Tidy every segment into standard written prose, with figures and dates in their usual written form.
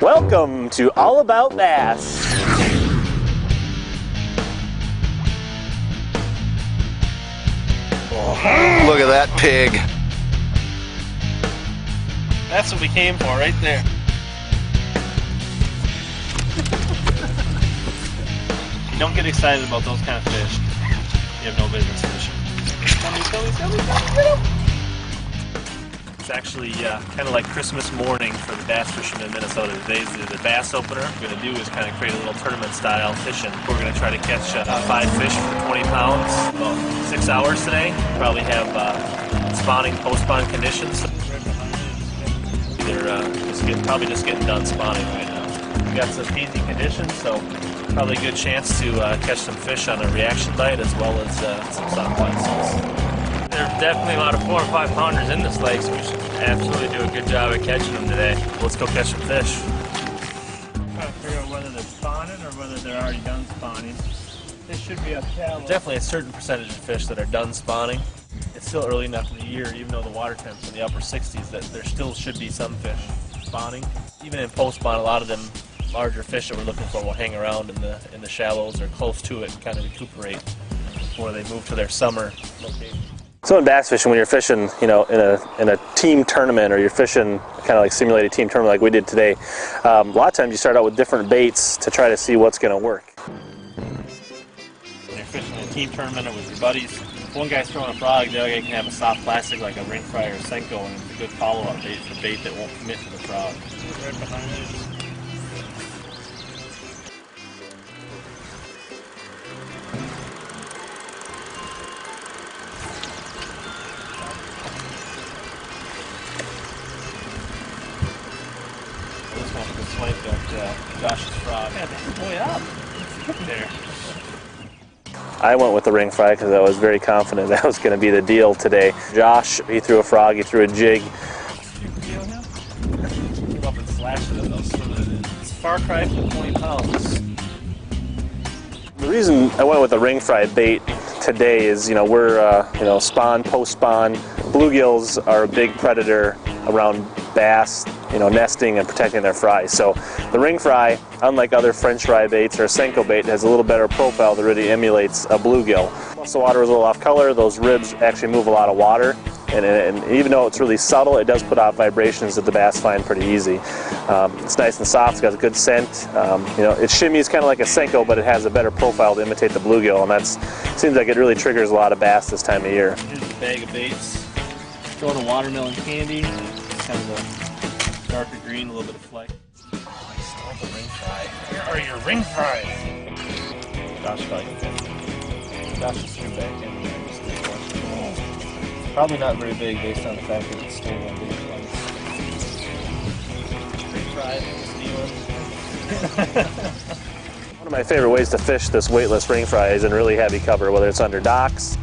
Welcome to All About Bass. Look at that pig. That's what we came for right there. You don't get excited about those kind of fish. You have no business fishing. It's actually kind of like Christmas morning for the bass fishing in Minnesota. Today's the bass opener. What we're going to do is kind of create a little tournament style fishing. We're going to try to catch 5 fish for 20 pounds, about 6 hours today. Probably have spawning, post-spawn conditions. They're probably just getting done spawning right now. We got some easy conditions, so probably a good chance to catch some fish on a reaction bite as well as some soft bites. There are definitely a lot of 4 and 5 pounders in this lake, so we should absolutely do a good job at catching them today. Let's go catch some fish. I'm trying to figure out whether they're spawning or whether they're already done spawning. This should be a shallow. Definitely a certain percentage of fish that are done spawning. It's still early enough in the year, even though the water temp's in the upper 60s, that there still should be some fish spawning. Even in post-spawn, a lot of them larger fish that we're looking for will hang around in the shallows or close to it and kind of recuperate before they move to their summer location. So in bass fishing, when you're fishing, you know, in a team tournament, or you're fishing kind of like simulated team tournament like we did today, a lot of times you start out with different baits to try to see what's going to work. When you're fishing in a team tournament or with your buddies, if one guy's throwing a frog, the other guy can have a soft plastic like a ring fry or a Senko, and it's a good follow-up bait for bait that won't commit to the frog. Right behind it. Josh's frog. Yeah, boy up. It's there. I went with the ring fry because I was very confident that was going to be the deal today. Josh, he threw a frog, he threw a jig. Came up and slashed it, and I was swimming it in. It's far cry from 20 pounds. The reason I went with the ring fry bait today is, we're spawn, post-spawn. Bluegills are a big predator around bass, nesting and protecting their fry. So the ring fry, unlike other French fry baits or a Senko bait, has a little better profile that really emulates a bluegill. Once the water is a little off color, those ribs actually move a lot of water, and even though it's really subtle, it does put out vibrations that the bass find pretty easy. It's nice and soft, it's got a good scent. It shimmies kind of like a Senko, but it has a better profile to imitate the bluegill, and that seems like it really triggers a lot of bass this time of year. Here's a bag of baits. Throwing a watermelon candy, kind of a darker green, a little bit of fleck. I stole the ring fry. Where are your ring fries? Josh probably can fit. Josh just threw back in there. Probably not very big based on the fact that it's still one big ring fry, stealing. One of my favorite ways to fish this weightless ring fry is in really heavy cover, whether it's under docks,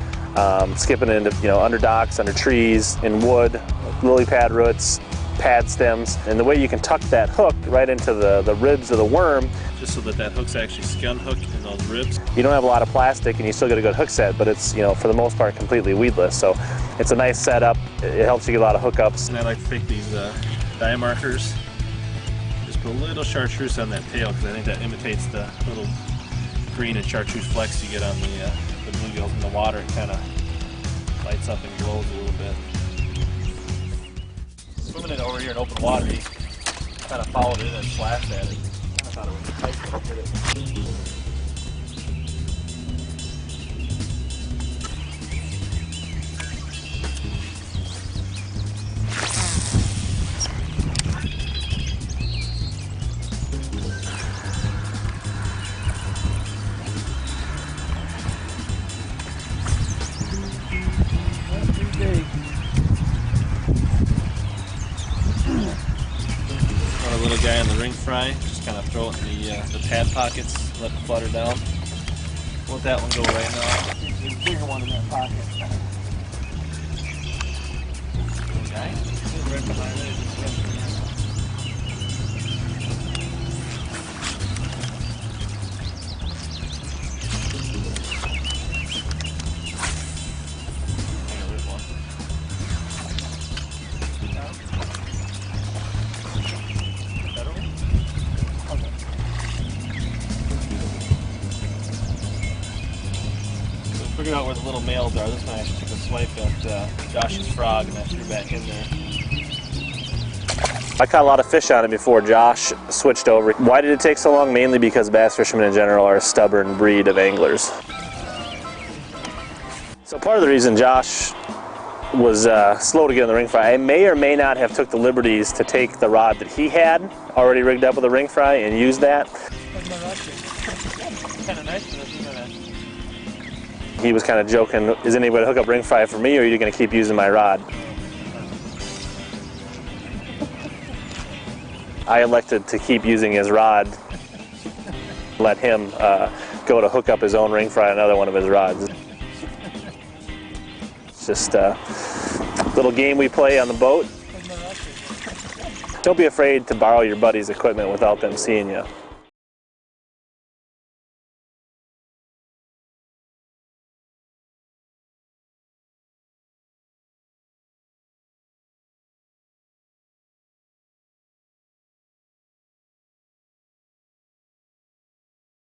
skipping into under docks, under trees, in wood, lily pad roots, pad stems, and the way you can tuck that hook right into the ribs of the worm, just so that hook's actually skin hooked in those ribs. You don't have a lot of plastic and you still get a good hook set, but it's for the most part completely weedless. So it's a nice setup. It helps you get a lot of hookups. And I like to take these dye markers, just put a little chartreuse on that tail because I think that imitates the little green and chartreuse flecks you get on the bluegills in the water. It kind of lights up and glows a little bit. Swimming it over here in open water, he kind of followed it and slashed at it. I thought it was nice to hit it. Little guy on the ring fry, just kind of throw it in the pad pockets, let it flutter down. Let that one go right now. There's a bigger one in that pocket. Okay, right behind it. There's one. figured out where the little males are. This one actually took a swipe at Josh's frog, and I threw back in there. I caught a lot of fish on it before Josh switched over. Why did it take so long? Mainly because bass fishermen in general are a stubborn breed of anglers. So part of the reason Josh was slow to get on the ring fry, I may or may not have took the liberties to take the rod that he had already rigged up with a ring fry and use that. Kind of nice for this, isn't it? He was kind of joking, is anybody going to hook up ring fry for me, or are you going to keep using my rod? I elected to keep using his rod, let him go to hook up his own ring fry on another one of his rods. It's just a little game we play on the boat. Don't be afraid to borrow your buddy's equipment without them seeing you.